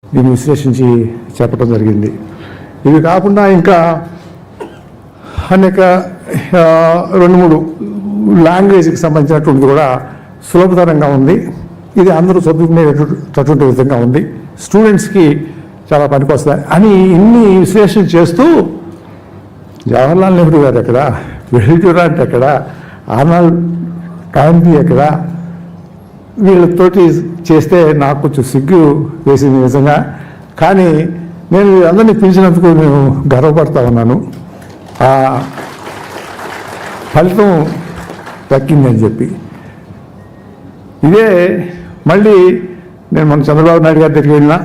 దీన్ని విశ్లేషించి చెప్పడం జరిగింది. ఇవి కాకుండా ఇంకా అనేక 2-3 లాంగ్వేజ్కి సంబంధించినటువంటిది కూడా సులభతరంగా ఉంది. ఇది అందరూ చదువుకునేటటువంటి విధంగా ఉంది, స్టూడెంట్స్కి చాలా పనికొస్తాయి అని ఇన్ని విశ్లేషణ చేస్తూ జవహర్లాల్ నెహ్రూ గారు ఎక్కడ, విల్ డ్యూరాంట్ ఎక్కడ, ఆర్నాల్డ్ టాంబీ ఎక్కడ, వీళ్ళతోటి చేస్తే నాకు కొంచెం సిగ్గు వేసింది నిజంగా. కానీ నేను అందరినీ పిలిచినందుకు నేను గర్వపడతా ఉన్నాను. ఆ ఫలితం దక్కిందని చెప్పి. ఇదే మళ్ళీ నేను మన చంద్రబాబు నాయుడు గారి దగ్గరికి వెళ్ళినా,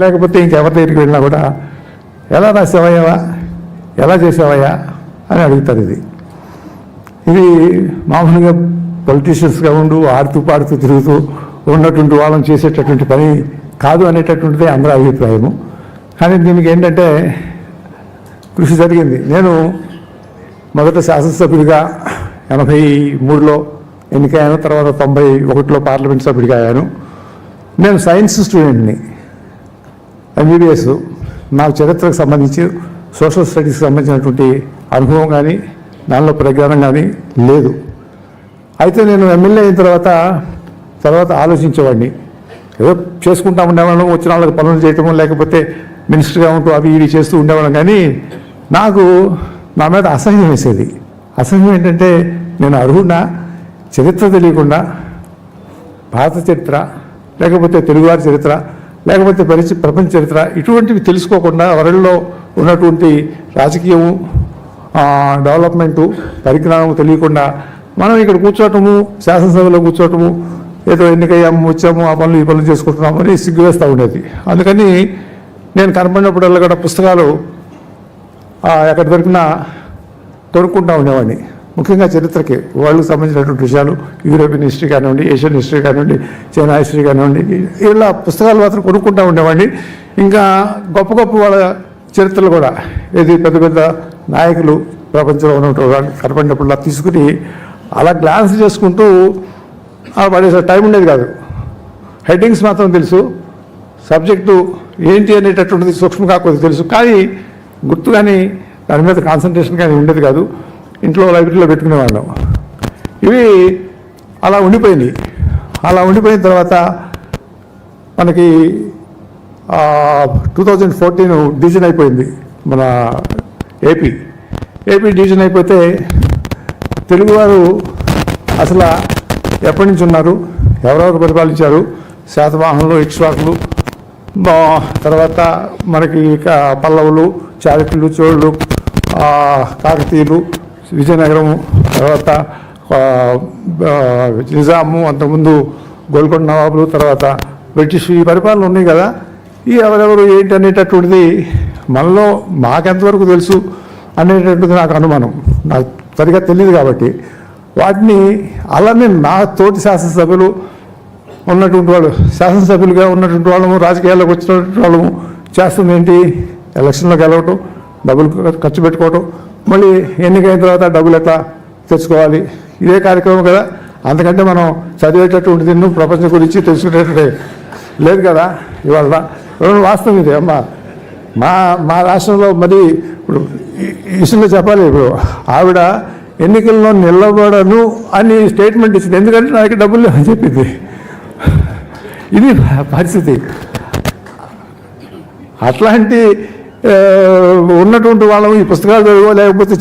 లేకపోతే ఇంకెవరి దగ్గరికి వెళ్ళినా కూడా ఎలా రాసావయ్యావా, ఎలా చేసావయ్యా అని అడుగుతారు. ఇది మామూలుగా పొలిటీషియన్స్గా ఉండు ఆడుతూ పాడుతూ తిరుగుతూ ఉన్నటువంటి వాళ్ళని చేసేటటువంటి పని కాదు అనేటటువంటిదే అందరూ అభిప్రాయము. కానీ దీనికి ఏంటంటే కృషి జరిగింది. నేను మొదట శాసనసభ్యుడిగా 83లో ఎన్నికయ్యాను, తర్వాత 91లో పార్లమెంట్ సభ్యుడిగా అయ్యాను. నేను సైన్స్ స్టూడెంట్ని, MBBS. నాకు చరిత్రకు సంబంధించి సోషల్ స్టడీస్కి సంబంధించినటువంటి అనుభవం కానీ దానిలో ప్రజ్ఞానం కానీ లేదు. అయితే నేను ఎమ్మెల్యే అయిన తర్వాత ఆలోచించేవాడిని. ఏదో చేసుకుంటా ఉండేవాళ్ళం, వచ్చిన వాళ్ళకి పనులు చేయటము, లేకపోతే మినిస్టర్గా ఉంటూ అవి ఇవి చేస్తూ ఉండేవాళ్ళం. కానీ నాకు నా మీద అసహ్యం వేసేది. అసహ్యం ఏంటంటే నేను అర్హుడినా, చరిత్ర తెలియకుండా భారత చరిత్ర, లేకపోతే తెలుగువారి చరిత్ర, లేకపోతే ప్రపంచ చరిత్ర ఇటువంటివి తెలుసుకోకుండా వరల్డ్లో ఉన్నటువంటి రాజకీయము, డెవలప్మెంటు, పరిజ్ఞానం తెలియకుండా మనం ఇక్కడ కూర్చోవటము, శాసనసభలో కూర్చోవటము, ఏదో ఎన్నికయ్యాము వచ్చాము ఆ పనులు ఈ పనులు చేసుకుంటున్నాము అని సిగ్గు వేస్తూ ఉండేది. అందుకని నేను కనపడినప్పుడల్లా కూడా పుస్తకాలు ఎక్కడ దొరికినా కొనుక్కుంటూ ఉండేవాడిని. ముఖ్యంగా చరిత్రకి, వాళ్ళకి సంబంధించినటువంటి విషయాలు, యూరోపియన్ హిస్టరీ కానివ్వండి, ఏషియన్ హిస్టరీ కానివ్వండి, చైనా హిస్టరీ కానివ్వండి, ఇలా పుస్తకాలు మాత్రం కొనుక్కుంటూ ఉండేవాడిని. ఇంకా గొప్ప గొప్ప వాళ్ళ చరిత్రలు కూడా, ఏది పెద్ద పెద్ద నాయకులు ప్రపంచంలో ఉన్నటువంటి కనపడినప్పుడు తీసుకుని అలా గ్లాన్స్ చేసుకుంటూ పడేసే టైం ఉండేది కాదు. హెడ్డింగ్స్ మాత్రం తెలుసు, సబ్జెక్టు ఏంటి అనేటటువంటిది సూక్ష్మంగా కొద్దిగా తెలుసు, కానీ గుర్తు కానీ దాని మీద కాన్సన్ట్రేషన్ కానీ ఉండేది కాదు. ఇంట్లో లైబ్రరీలో పెట్టుకునేవాళ్ళం. ఇవి అలా ఉండిపోయింది. అలా ఉండిపోయిన తర్వాత మనకి 2014 డివిజన్ అయిపోయింది. మన ఏపీ డివిజన్ అయిపోతే తెలుగువారు అసలు ఎప్పటి నుంచి ఉన్నారు, ఎవరెవరు పరిపాలించారు, శాతవాహనులు, ఇక్ష్వాకులు, తర్వాత మనకి పల్లవులు, చాళుక్యులు, చోళులు, కాకతీయులు, విజయనగరము, తర్వాత నిజాము, అంతకుముందు గోల్కొండ నవాబులు, తర్వాత బ్రిటిష్, ఈ పరిపాలన ఉన్నాయి కదా. ఈ ఎవరెవరు ఏంటి అనేటటువంటిది మనలో మాకెంతవరకు తెలుసు అనేటటువంటిది నాకు అనుమానం. నాకు సరిగా తెలియదు కాబట్టి వాటిని అలానే నా తోటి శాసనసభ్యులు ఉన్నటువంటి వాళ్ళు, శాసనసభ్యులుగా ఉన్నటువంటి వాళ్ళము, రాజకీయాల్లోకి వచ్చినటువంటి వాళ్ళము చేస్తుంది ఏంటి, ఎలక్షన్లో గెలవటం, డబ్బులు ఖర్చు పెట్టుకోవటం, మళ్ళీ ఎన్నికైన తర్వాత డబ్బులు ఎట్లా తెచ్చుకోవాలి, ఇదే కార్యక్రమం కదా. అందుకంటే మనం చదివేటటువంటి ప్రపంచం గురించి తెలుసుకునేటట్టే లేదు కదా ఇవాళ. వాస్తవం ఇది అమ్మ. మా రాష్ట్రంలో మరి ఇప్పుడు ఈ విషయంలో చెప్పాలి. ఇప్పుడు ఆవిడ ఎన్నికల్లో నిలబడను అని స్టేట్మెంట్ ఇచ్చింది, ఎందుకంటే నాకు డబ్బులు లేవని చెప్పింది. ఇది పరిస్థితి. అట్లాంటి ఉన్నటువంటి వాళ్ళము ఈ పుస్తకాలు చదువు, లేకపోతే